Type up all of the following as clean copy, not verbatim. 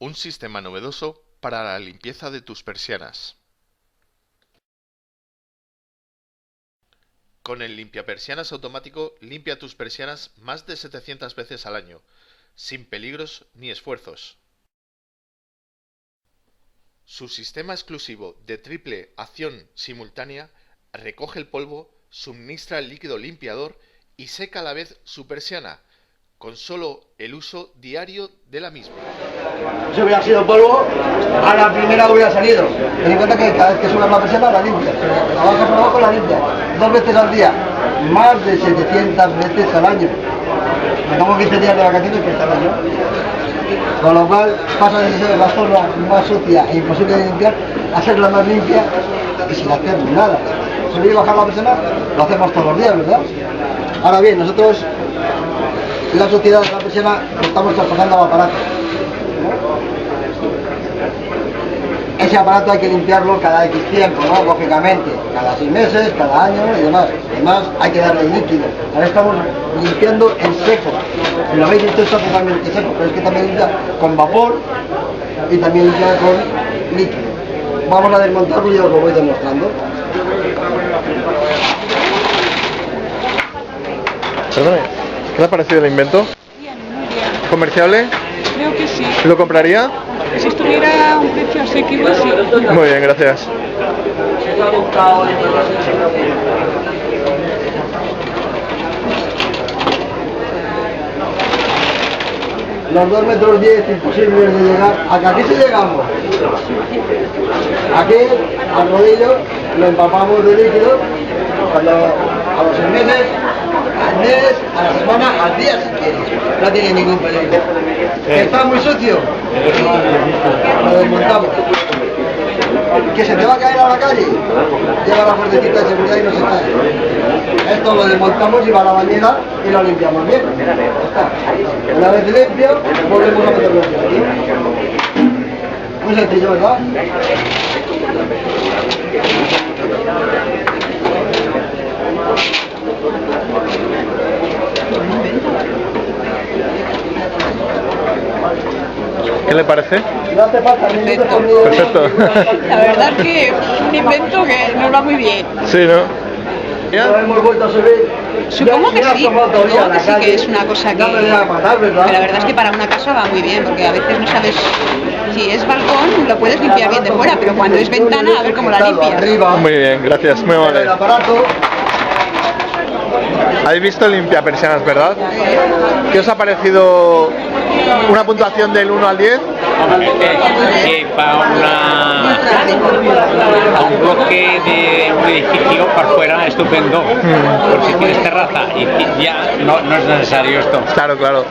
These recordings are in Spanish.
Un sistema novedoso para la limpieza de tus persianas. Con el limpiapersianas automático, limpia tus persianas más de 700 veces al año, sin peligros ni esfuerzos. Su sistema exclusivo de triple acción simultánea recoge el polvo, suministra el líquido limpiador y seca a la vez su persiana, con solo el uso diario de la misma. Si hubiera sido polvo, a la primera hubiera salido. Ten en cuenta que cada vez que subas la persiana la limpias, la bajas por abajo la limpias, 2 veces al día, más de 700 veces al año. Tenemos 15 días de vacaciones que está al año. Con lo cual pasa de ser la zona más sucia e imposible de limpiar a ser la más limpia y sin hacer nada. Subir y bajar la persiana lo hacemos todos los días, ¿verdad? Ahora bien, nosotros la suciedad de la persiana lo estamos traspasando al aparato. Ese aparato hay que limpiarlo cada X tiempo, ¿no? Lógicamente, cada 6 meses, cada año y demás. Además, hay que darle líquido. Ahora estamos limpiando en seco. Si lo veis, esto está totalmente seco, pero es que también limpia con vapor y también limpia con líquido. Vamos a desmontarlo y os lo voy demostrando. Perdone, ¿qué le ha parecido el invento? Bien, muy bien. ¿Comerciable? Creo que sí. ¿Lo compraría? Si estuviera a un precio asequible, sí. Muy bien, gracias. Los 2,10 metros imposibles de llegar. Aquí sí llegamos. Aquí, al rodillo, lo empapamos de líquido. Cuando a los 6 meses, al mes, a la semana, al día si quieres. No tiene ningún peligro. ¿Está muy sucio? Lo desmontamos. ¿Que se te va a caer a la calle? Lleva la fuertecita de seguridad y no se cae. Esto lo desmontamos y va a la bañera y lo limpiamos bien. Ya está. Una vez limpio, volvemos a meterlo aquí. Muy sencillo, ¿verdad? ¿Qué le parece? No hace falta ni Perfecto. Perfecto. La verdad es que es un invento que nos va muy bien. Sí, ¿no? Lo ¿Ya? hemos vuelto a subir. Supongo que sí, Supongo supongo que sí que es una cosa que... No me voy a matar, ¿verdad? Pero la verdad es que para una casa va muy bien, porque a veces no sabes... Si es balcón, lo puedes limpiar bien de fuera, pero cuando es ventana, a ver cómo la limpias. Arriba, Muy bien, gracias, muy el amable. aparato. ¿Habéis visto limpiapersianas, verdad? ¿Qué os ha parecido una puntuación del 1 al 10? Para un bloque de un edificio para fuera estupendo, porque si tienes terraza y ya no es necesario esto. Claro, claro.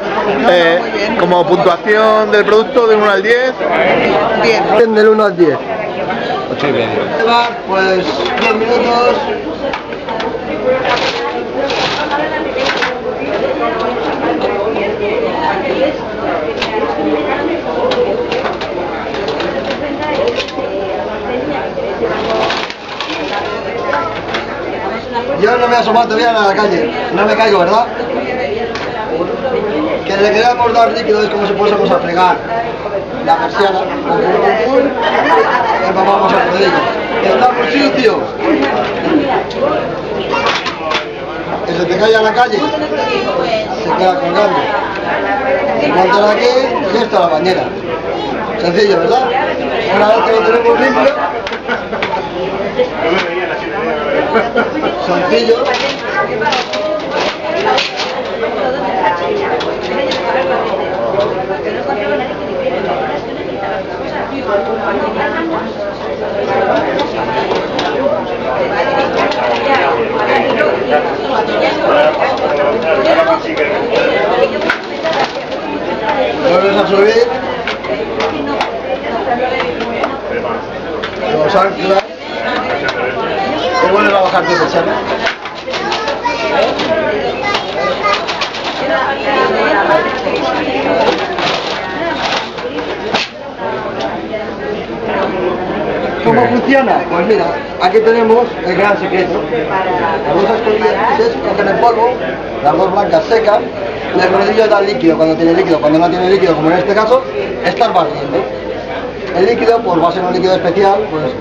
Como puntuación del producto del 1 al 10, Bien. Del 1 al 10. 8,5. Lleva pues 10 minutos. Yo no me he asomado todavía a la calle, no me caigo, ¿verdad? Que le queramos dar líquido es como si fuésemos a fregar la persiana. Y vamos a rodillo. Está muy sucio. Que se te caiga a la calle, se queda colgando. Montar aquí y esto a la bañera. Sencillo, ¿verdad? Una vez que lo tenemos limpio, sencillo. Vuelves a subir. Los anclas. Y vuelves a bajar tu persiana. ¿Cómo funciona? Pues mira, aquí tenemos el gran secreto. Las dos escobillas cogen el polvo, las dos blancas secan, y el rodillo da líquido cuando tiene líquido. Cuando no tiene líquido, como en este caso, estás barriendo. El líquido, pues va a ser un líquido especial, pues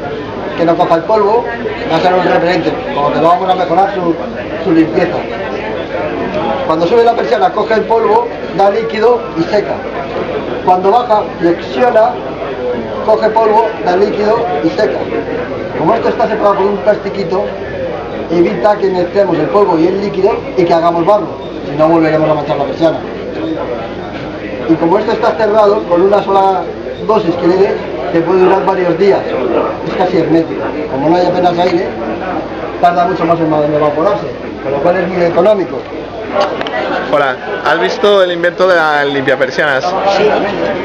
que no coja el polvo, va a ser un repelente, como que vamos a mejorar su limpieza. Cuando sube la persiana, coge el polvo, da líquido y seca. Cuando baja, flexiona, coge polvo, da líquido y seca. Como esto está separado por un plastiquito, evita que mezclemos el polvo y el líquido y que hagamos barro, si no volveremos a manchar la persiana. Y como esto está cerrado, con una sola dosis que le dé, te puede durar varios días. Es casi hermético. Como no hay apenas aire, tarda mucho más en evaporarse, con lo cual es muy económico. Hola, ¿has visto el invento de las limpiapersianas? Sí,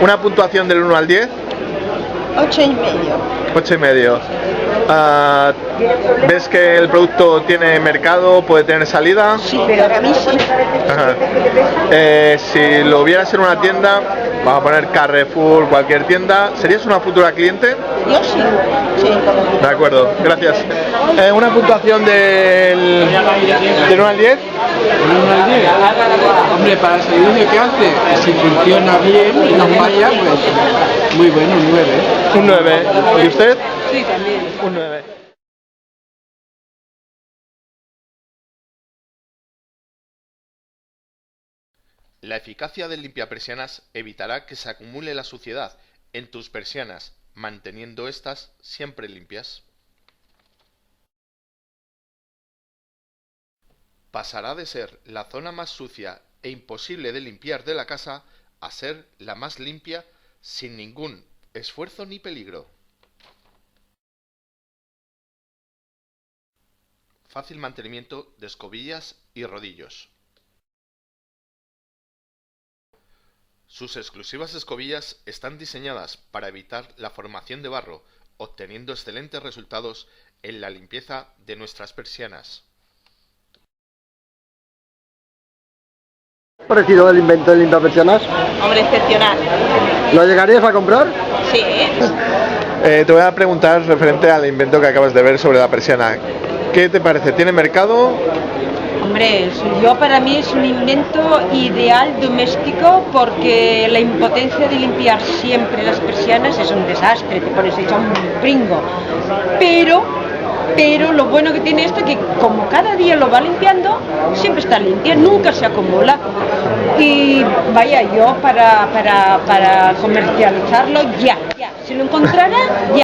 Una puntuación del 1 al 10. 8,5. 8,5. ¿Ves que el producto tiene mercado, puede tener salida? Sí, para mí sí. Ajá. Si lo vieras en una tienda, vamos a poner Carrefour, cualquier tienda, ¿serías una futura cliente? Yo sí, sí. De acuerdo, gracias. ¿Una puntuación del 1 al 10? Hombre, para el servicio que hace, si funciona bien y no falla, pues muy bueno, un 9. Un 9. ¿Y usted? Sí, también. Un 9. La eficacia del limpiapersianas evitará que se acumule la suciedad en tus persianas, manteniendo estas siempre limpias. Pasará de ser la zona más sucia e imposible de limpiar de la casa a ser la más limpia sin ningún esfuerzo ni peligro. Fácil mantenimiento de escobillas y rodillos. Sus exclusivas escobillas están diseñadas para evitar la formación de barro, obteniendo excelentes resultados en la limpieza de nuestras persianas. ¿Qué ha parecido el invento del limpiapersianas? Hombre, excepcional. ¿Lo llegarías a comprar? Sí. Te voy a preguntar referente al invento que acabas de ver sobre la persiana. ¿Qué te parece? ¿Tiene mercado? Hombre, para mí es un invento ideal doméstico porque la impotencia de limpiar siempre las persianas es un desastre, te pones hecho un pringo. Pero lo bueno que tiene esto es que como cada día lo va limpiando, siempre está limpia, nunca se acumula. Y vaya, yo para comercializarlo ya, si lo encontrara, ya.